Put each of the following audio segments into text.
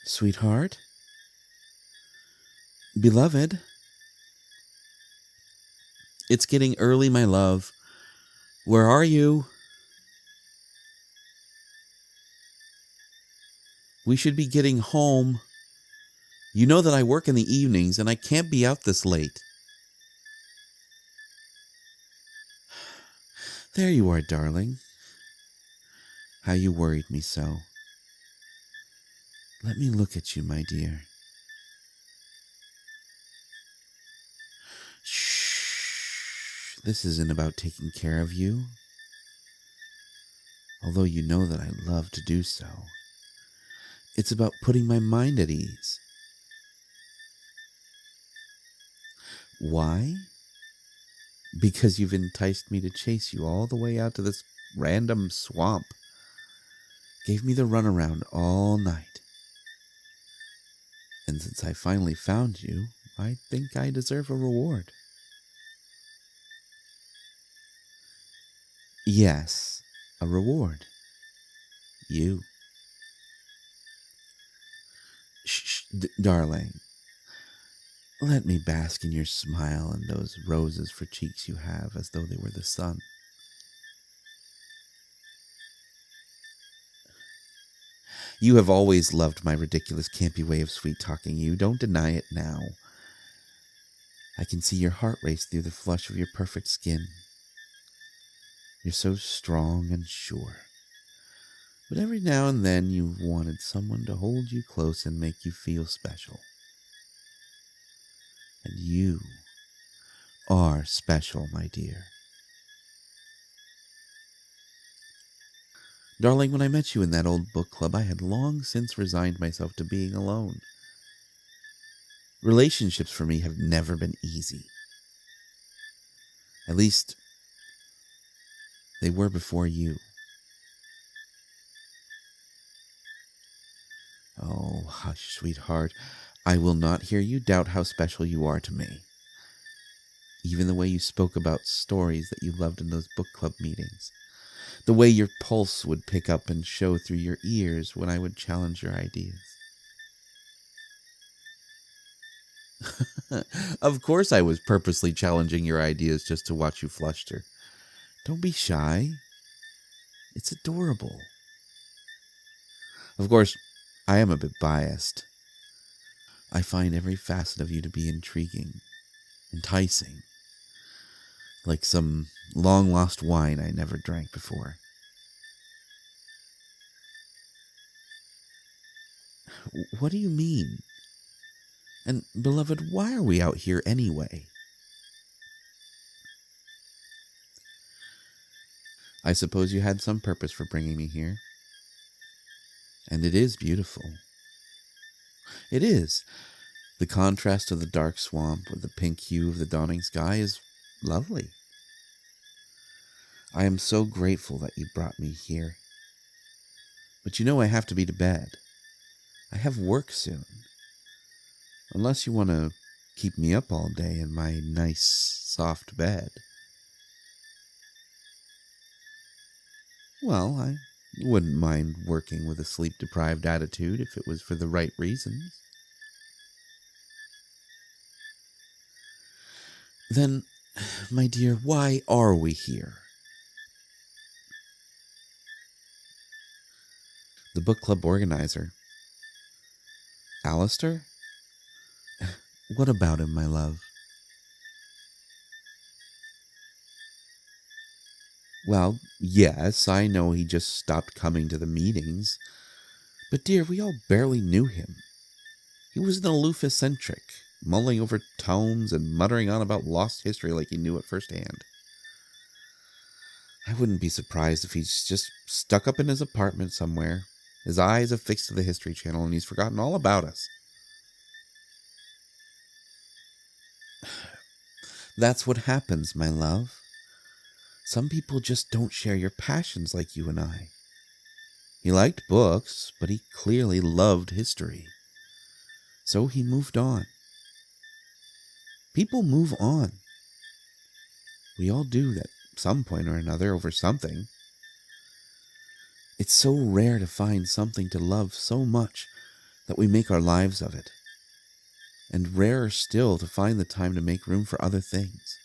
Sweetheart? Beloved? It's getting early, my love. Where are you? We should be getting home. You know that I work in the evenings and I can't be out this late. There you are, darling. How you worried me so. Let me look at you, my dear. Shh. This isn't about taking care of you. Although you know that I love to do so. It's about putting my mind at ease. Why? Because you've enticed me to chase you all the way out to this random swamp. Gave me the runaround all night. And since I finally found you, I think I deserve a reward. Yes, a reward. You. Shh, darling. Let me bask in your smile and those roses for cheeks you have as though they were the sun. You have always loved my ridiculous, campy way of sweet-talking you. Don't deny it now. I can see your heart race through the flush of your perfect skin. You're so strong and sure. But every now and then you've wanted someone to hold you close and make you feel special. And you are special, my dear. Darling, when I met you in that old book club, I had long since resigned myself to being alone. Relationships for me have never been easy. At least, they were before you. Oh, hush, sweetheart. I will not hear you doubt how special you are to me. Even the way you spoke about stories that you loved in those book club meetings. The way your pulse would pick up and show through your ears when I would challenge your ideas. Of course I was purposely challenging your ideas just to watch you fluster. Don't be shy. It's adorable. Of course, I am a bit biased. I find every facet of you to be intriguing, enticing, like some long-lost wine I never drank before. What do you mean? And, beloved, why are we out here anyway? I suppose you had some purpose for bringing me here. And it is beautiful. It is. The contrast of the dark swamp with the pink hue of the dawning sky is lovely. I am so grateful that you brought me here. But you know I have to be to bed. I have work soon. Unless you want to keep me up all day in my nice, soft bed. Well, I wouldn't mind working with a sleep-deprived attitude if it was for the right reasons. Then, my dear, why are we here? The book club organizer. Alistair? What about him, my love? Well, yes, I know he just stopped coming to the meetings. But dear, we all barely knew him. He was an aloof eccentric, mulling over tomes and muttering on about lost history like he knew it firsthand. I wouldn't be surprised if he's just stuck up in his apartment somewhere, his eyes affixed to the History Channel, and he's forgotten all about us. That's what happens, my love. Some people just don't share your passions like you and I. He liked books, but he clearly loved history. So he moved on. People move on. We all do at some point or another over something. It's so rare to find something to love so much that we make our lives of it, and rarer still to find the time to make room for other things.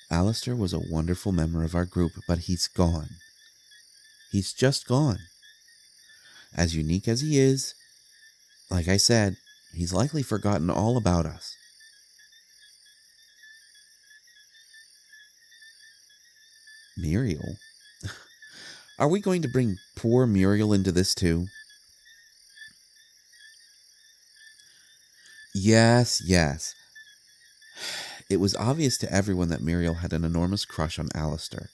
Alistair was a wonderful member of our group, but he's gone. He's just gone. As unique as he is, like I said, he's likely forgotten all about us. Muriel? Are we going to bring poor Muriel into this too? Yes. It was obvious to everyone that Muriel had an enormous crush on Alistair.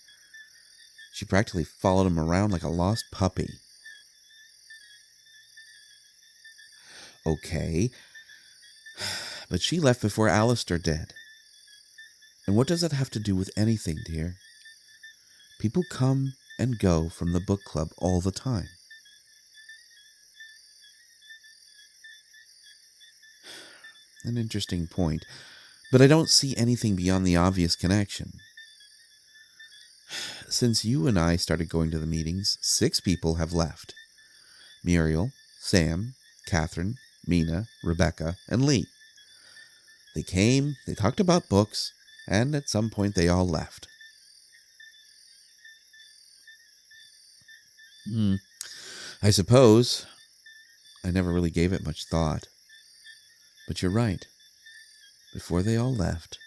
She practically followed him around like a lost puppy. Okay, but she left before Alistair did. And what does that have to do with anything, dear? People come and go from the book club all the time. An interesting point, but I don't see anything beyond the obvious connection. Since you and I started going to the meetings, 6 people have left. Muriel, Sam, Catherine, Mina, Rebecca, and Lee. They came, they talked about books, and at some point they all left. I suppose. I never really gave it much thought. But you're right. Before they all left,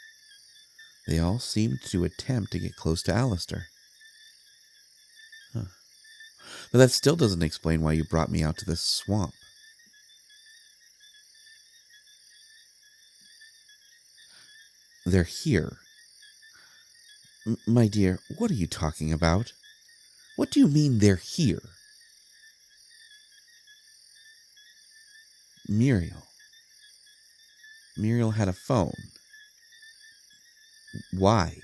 they all seemed to attempt to get close to Alistair. But that still doesn't explain why you brought me out to this swamp. They're here. My dear, what are you talking about? What do you mean they're here? Muriel. Muriel had a phone. Why?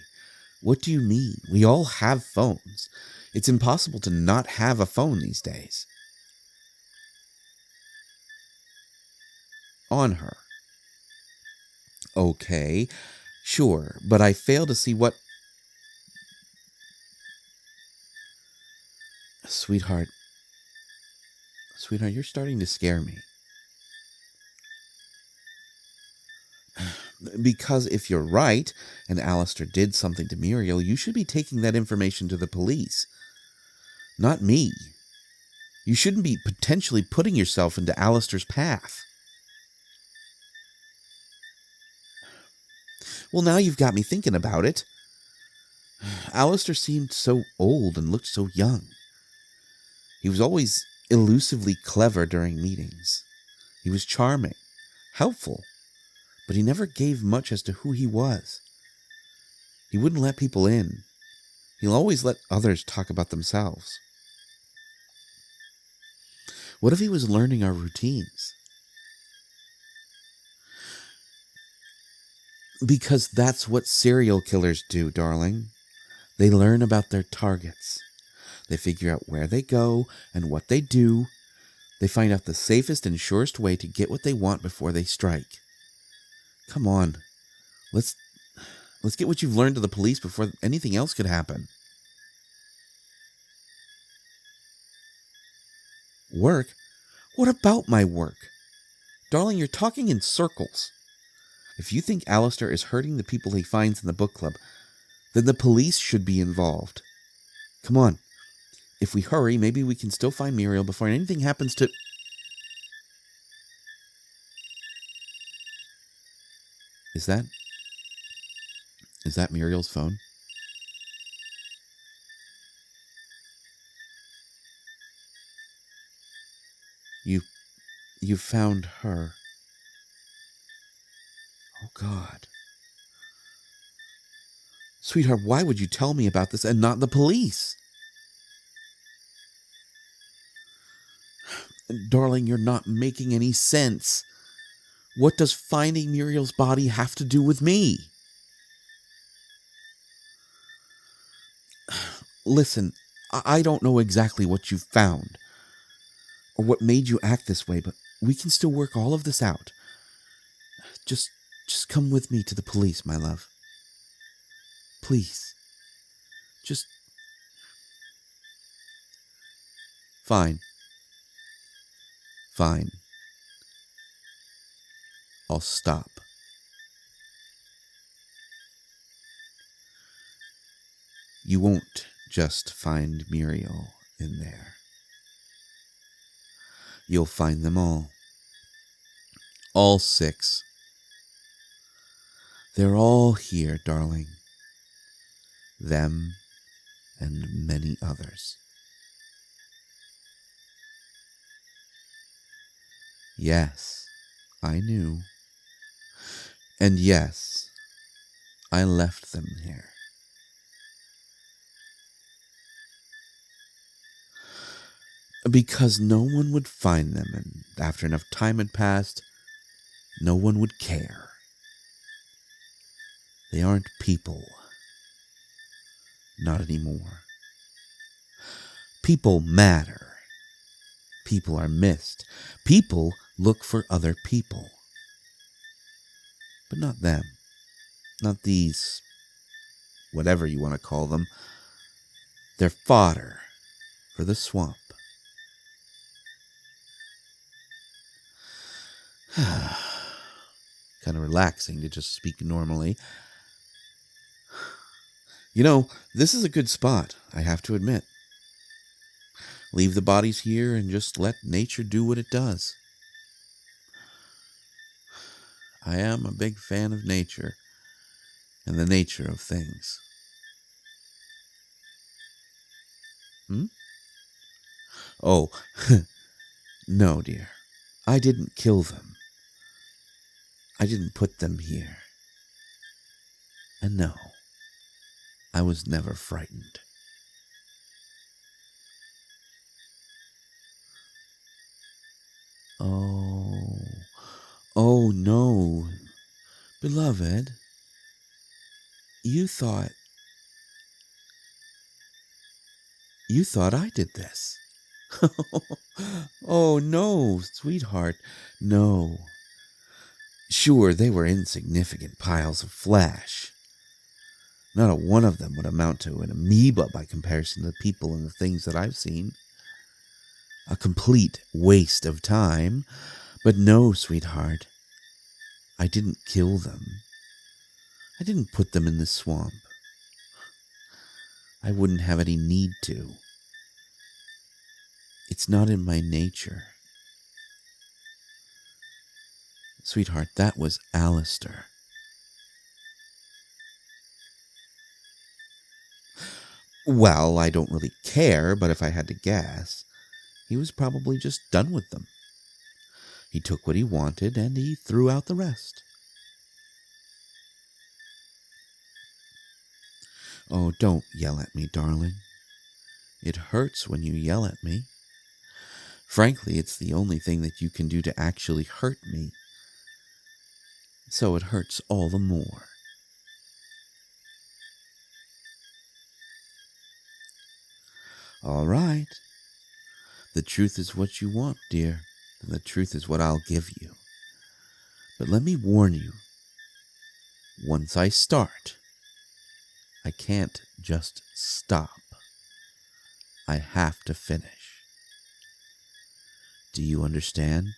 What do you mean? We all have phones. It's impossible to not have a phone these days. On her. Okay, sure, but I fail to see what... Sweetheart, you're starting to scare me. Because if you're right, and Alistair did something to Muriel, you should be taking that information to the police. Not me. You shouldn't be potentially putting yourself into Alistair's path. Well, now you've got me thinking about it. Alistair seemed so old and looked so young. He was always elusively clever during meetings. He was charming, helpful, but he never gave much as to who he was. He wouldn't let people in. He'll always let others talk about themselves. What if he was learning our routines? Because that's what serial killers do, darling. They learn about their targets. They figure out where they go and what they do. They find out the safest and surest way to get what they want before they strike. Come on. Let's get what you've learned to the police before anything else could happen. Work? What about my work? Darling, you're talking in circles. If you think Alistair is hurting the people he finds in the book club, then the police should be involved. Come on. If we hurry, maybe we can still find Muriel before anything happens to... Is that Muriel's phone? You found her. Oh, God. Sweetheart, why would you tell me about this and not the police? Darling, you're not making any sense. What does finding Muriel's body have to do with me? Listen, I don't know exactly what you found or what made you act this way, but we can still work all of this out. Just come with me to the police, my love. Please. Just... Fine. Fine. I'll stop. You won't just find Muriel in there. You'll find them all. All 6. They're all here, darling. Them and many others. Yes, I knew. And yes, I left them here. Because no one would find them, and after enough time had passed, no one would care. They aren't people. Not anymore. People matter. People are missed. People look for other people. But not them. Not these, whatever you want to call them. They're fodder for the swamp. Kind of relaxing to just speak normally. You know, this is a good spot, I have to admit. Leave the bodies here and just let nature do what it does. I am a big fan of nature and the nature of things. Oh, no, dear. I didn't kill them. I didn't put them here. And no, I was never frightened. Oh no, beloved, you thought I did this. Oh no, sweetheart, no. Sure, they were insignificant piles of flesh. Not a one of them would amount to an amoeba by comparison to the people and the things that I've seen. A complete waste of time. But no, sweetheart, I didn't kill them. I didn't put them in the swamp. I wouldn't have any need to. It's not in my nature. Sweetheart, that was Alistair. Well, I don't really care, but if I had to guess, he was probably just done with them. He took what he wanted and he threw out the rest. Oh, don't yell at me, darling. It hurts when you yell at me. Frankly, it's the only thing that you can do to actually hurt me. So it hurts all the more. All right. The truth is what you want, dear, and the truth is what I'll give you. But let me warn you, once I start, I can't just stop. I have to finish. Do you understand?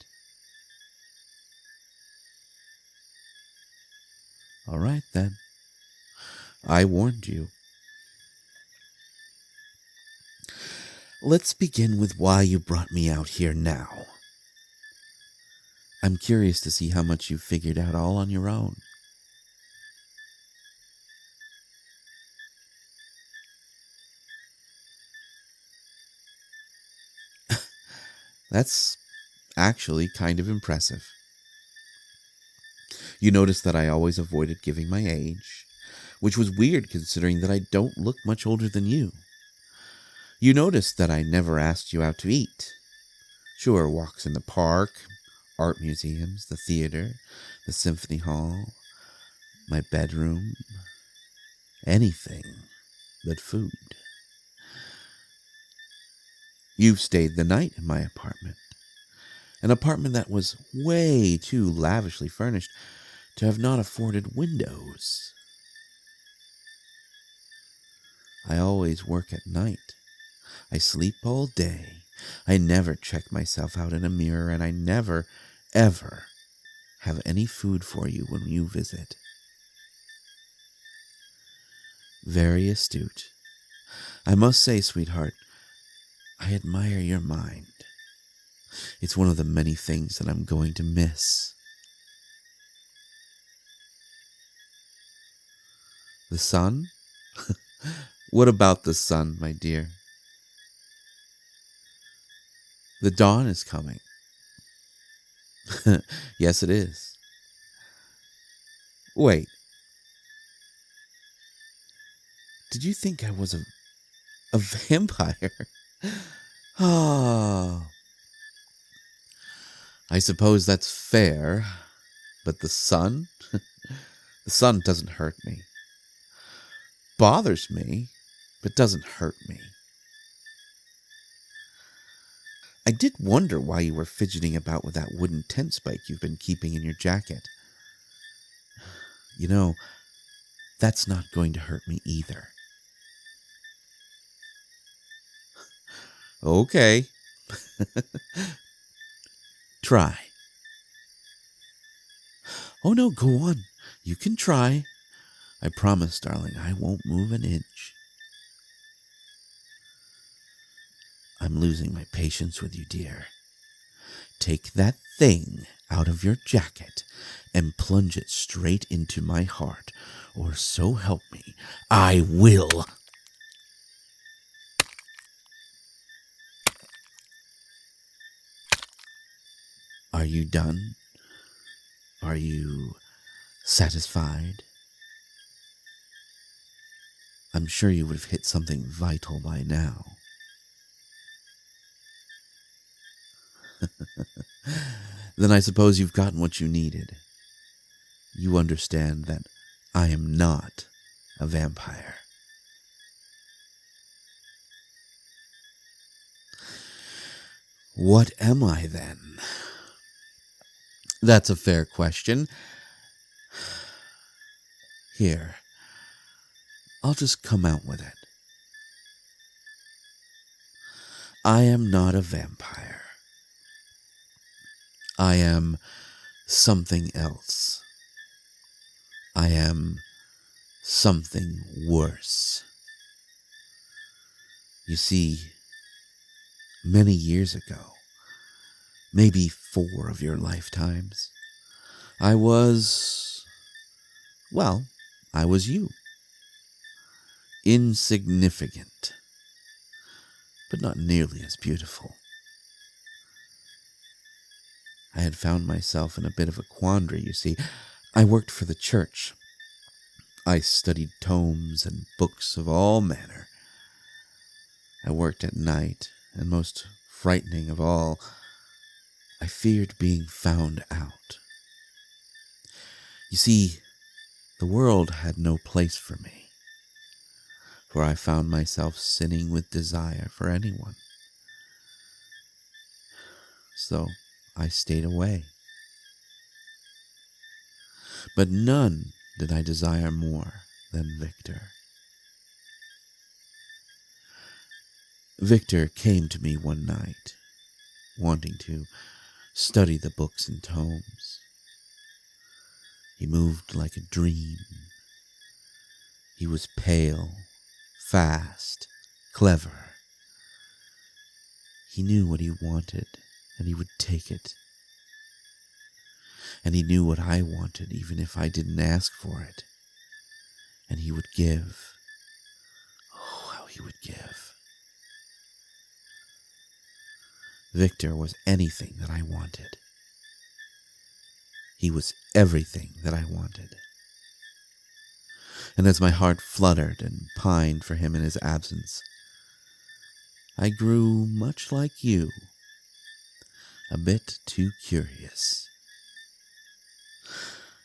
All right, then. I warned you. Let's begin with why you brought me out here now. I'm curious to see how much you've figured out all on your own. That's actually kind of impressive. You notice that I always avoided giving my age, which was weird considering that I don't look much older than you. You noticed that I never asked you out to eat. Sure, walks in the park, art museums, the theater, the symphony hall, my bedroom, anything but food. You've stayed the night in my apartment, an apartment that was way too lavishly furnished to have not afforded windows. I always work at night. I sleep all day, I never check myself out in a mirror, and I never, ever have any food for you when you visit. Very astute. I must say, sweetheart, I admire your mind. It's one of the many things that I'm going to miss. The sun? What about the sun, my dear? The dawn is coming. Yes, it is. Wait. Did you think I was a vampire? Oh, I suppose that's fair. But the sun? The sun doesn't hurt me. Bothers me, but doesn't hurt me. I did wonder why you were fidgeting about with that wooden tent spike you've been keeping in your jacket. You know, that's not going to hurt me either. Okay. Try. Oh no, go on. You can try. I promise, darling, I won't move an inch. I'm losing my patience with you, dear. Take that thing out of your jacket and plunge it straight into my heart, or so help me, I will. Are you done? Are you satisfied? I'm sure you would have hit something vital by now. Then I suppose you've gotten what you needed. You understand that I am not a vampire. What am I then? That's a fair question. Here, I'll just come out with it. I am not a vampire. I am something else. I am something worse. You see, many years ago, maybe 4 of your lifetimes, I was you. Insignificant, but not nearly as beautiful. I had found myself in a bit of a quandary, you see. I worked for the church. I studied tomes and books of all manner. I worked at night, and most frightening of all, I feared being found out. You see, the world had no place for me, for I found myself sinning with desire for anyone. So I stayed away. But none did I desire more than Victor. Victor came to me one night, wanting to study the books and tomes. He moved like a dream. He was pale, fast, clever. He knew what he wanted, and he would take it. And he knew what I wanted, even if I didn't ask for it. And he would give. Oh, how he would give. Victor was anything that I wanted. He was everything that I wanted. And as my heart fluttered and pined for him in his absence, I grew much like you, a bit too curious.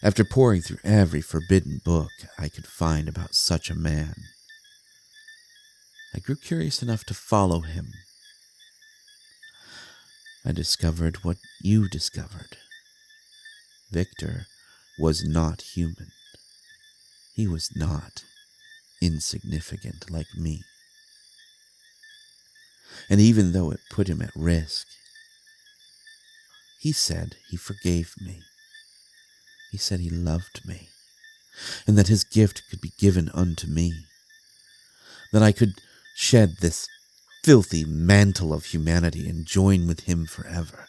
After poring through every forbidden book I could find about such a man, I grew curious enough to follow him. I discovered what you discovered. Victor was not human. He was not insignificant like me. And even though it put him at risk, he said he forgave me. He said he loved me, and that his gift could be given unto me, that I could shed this filthy mantle of humanity and join with him forever.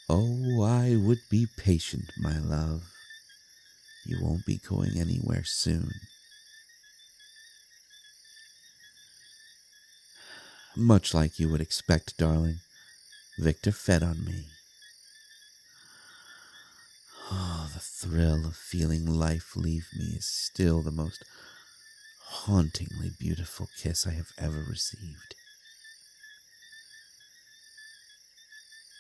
Oh, I would be patient, my love. You won't be going anywhere soon. Much like you would expect, darling, Victor fed on me. Oh, the thrill of feeling life leave me is still the most hauntingly beautiful kiss I have ever received.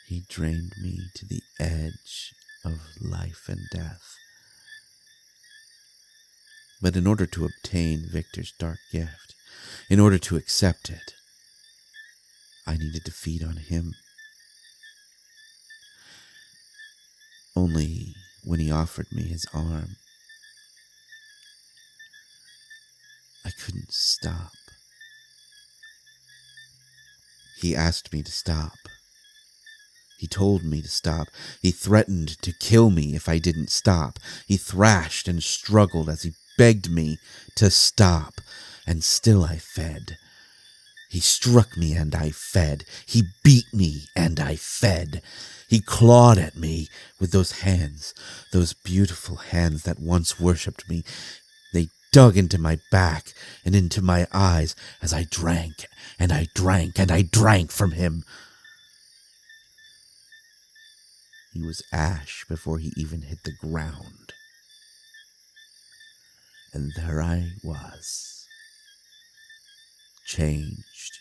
He drained me to the edge of life and death. But in order to obtain Victor's dark gift, in order to accept it, I needed to feed on him. Only when he offered me his arm, I couldn't stop. He asked me to stop. He told me to stop. He threatened to kill me if I didn't stop. He thrashed and struggled as he begged me to stop, and still I fed. He struck me and I fed. He beat me and I fed. He clawed at me with those hands, those beautiful hands that once worshipped me. They dug into my back and into my eyes as I drank and I drank and I drank from him. He was ash before he even hit the ground. And there I was, changed,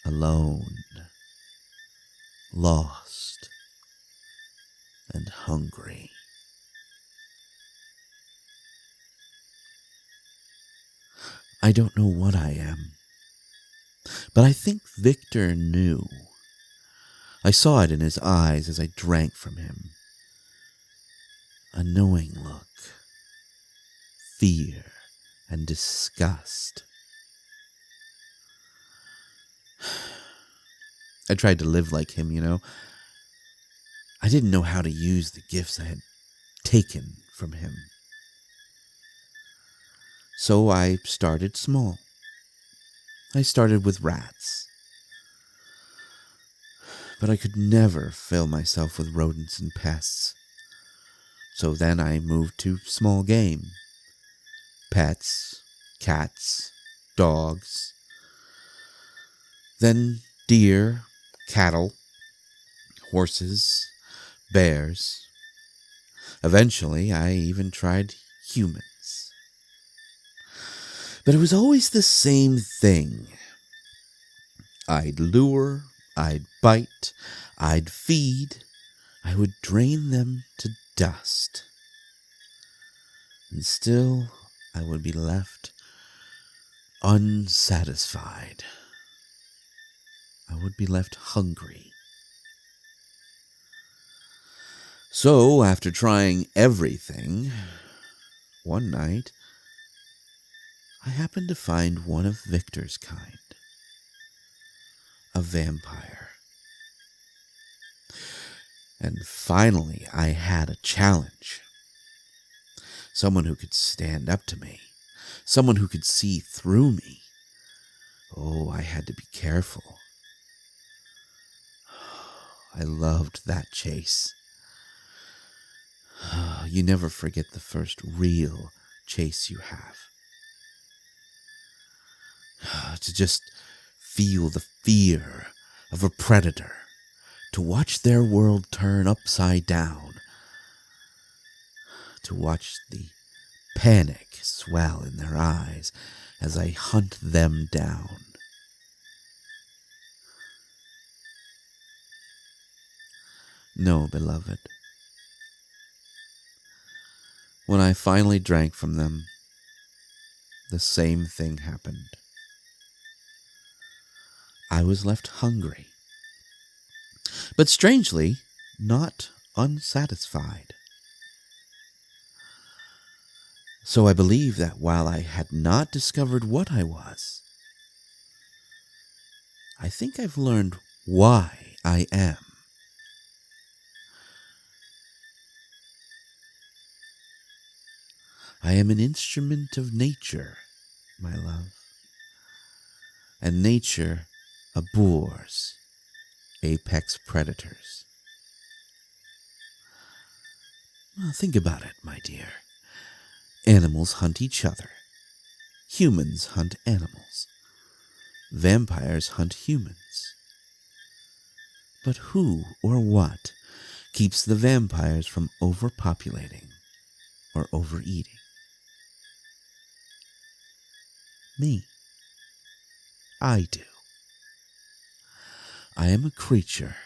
alone, lost, and hungry. I don't know what I am, but I think Victor knew. I saw it in his eyes as I drank from him. A knowing look, fear, and disgust. I tried to live like him, you know. I didn't know how to use the gifts I had taken from him. So I started small. I started with rats. But I could never fill myself with rodents and pests. So then I moved to small game. Pets, cats, dogs. Then deer, cattle, horses, bears. Eventually, I even tried humans. But it was always the same thing. I'd lure, I'd bite, I'd feed, I would drain them to dust. And still, I would be left unsatisfied. I would be left hungry. So, after trying everything, one night, I happened to find one of Victor's kind. A vampire. And finally, I had a challenge. Someone who could stand up to me. Someone who could see through me. Oh, I had to be careful. I loved that chase. You never forget the first real chase you have. To just feel the fear of a predator. To watch their world turn upside down. To watch the panic swell in their eyes as I hunt them down. No, beloved. When I finally drank from them, the same thing happened. I was left hungry, but strangely, not unsatisfied. So I believe that while I had not discovered what I was, I think I've learned why I am. I am an instrument of nature, my love, and nature abhors apex predators. Well, think about it, my dear. Animals hunt each other. Humans hunt animals. Vampires hunt humans. But who or what keeps the vampires from overpopulating or overeating? Me. I do. I am a creature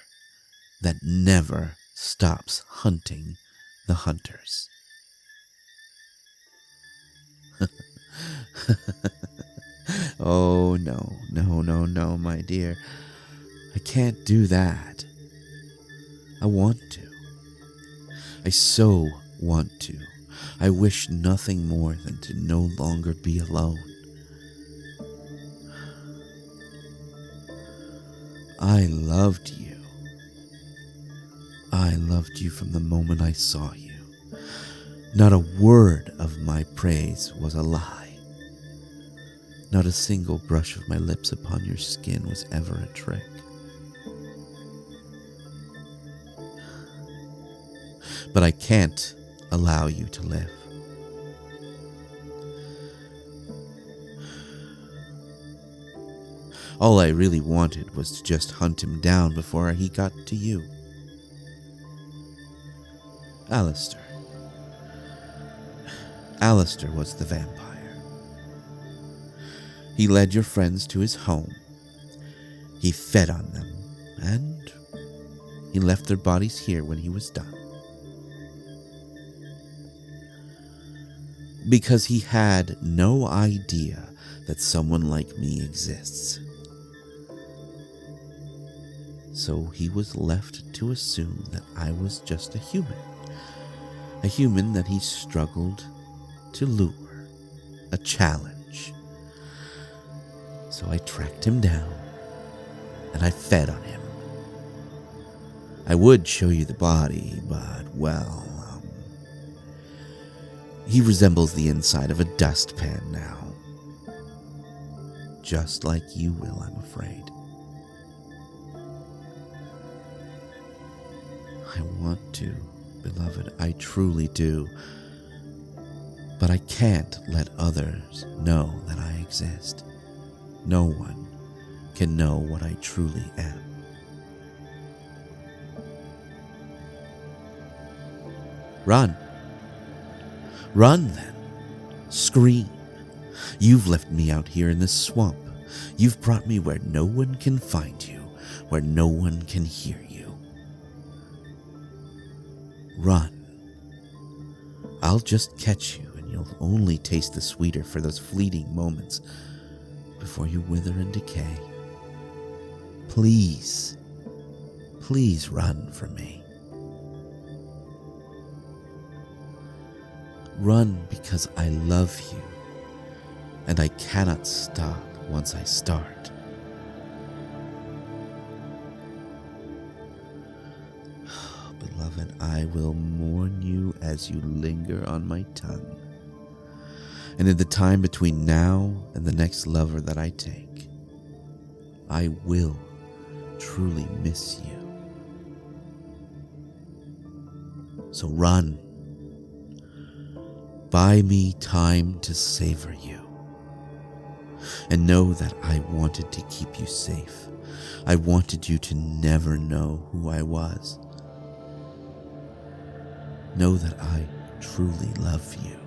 that never stops hunting the hunters. Oh, no, my dear. I can't do that. I want to. I so want to. I wish nothing more than to no longer be alone. I loved you. I loved you from the moment I saw you. Not a word of my praise was a lie. Not a single brush of my lips upon your skin was ever a trick. But I can't allow you to live. All I really wanted was to just hunt him down before he got to you. Alistair. Alistair was the vampire. He led your friends to his home. He fed on them, and he left their bodies here when he was done. Because he had no idea that someone like me exists. So he was left to assume that I was just a human that he struggled to lure, a challenge. So I tracked him down, and I fed on him. I would show you the body, but, well, he resembles the inside of a dustpan now. Just like you will, I'm afraid. I want to, beloved, I truly do. But I can't let others know that I exist. No one can know what I truly am. Run. Run then. Scream. You've left me out here in this swamp. You've brought me where no one can find you, where no one can hear you. Run. I'll just catch you, and you'll only taste the sweeter for those fleeting moments before you wither and decay. Please, please run from me. Run because I love you, and I cannot stop once I start. Beloved, I will mourn you as you linger on my tongue. And in the time between now and the next lover that I take, I will truly miss you. So run. Buy me time to savor you. And know that I wanted to keep you safe. I wanted you to never know who I was. Know that I truly love you.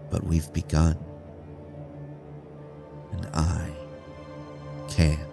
But we've begun, and I can't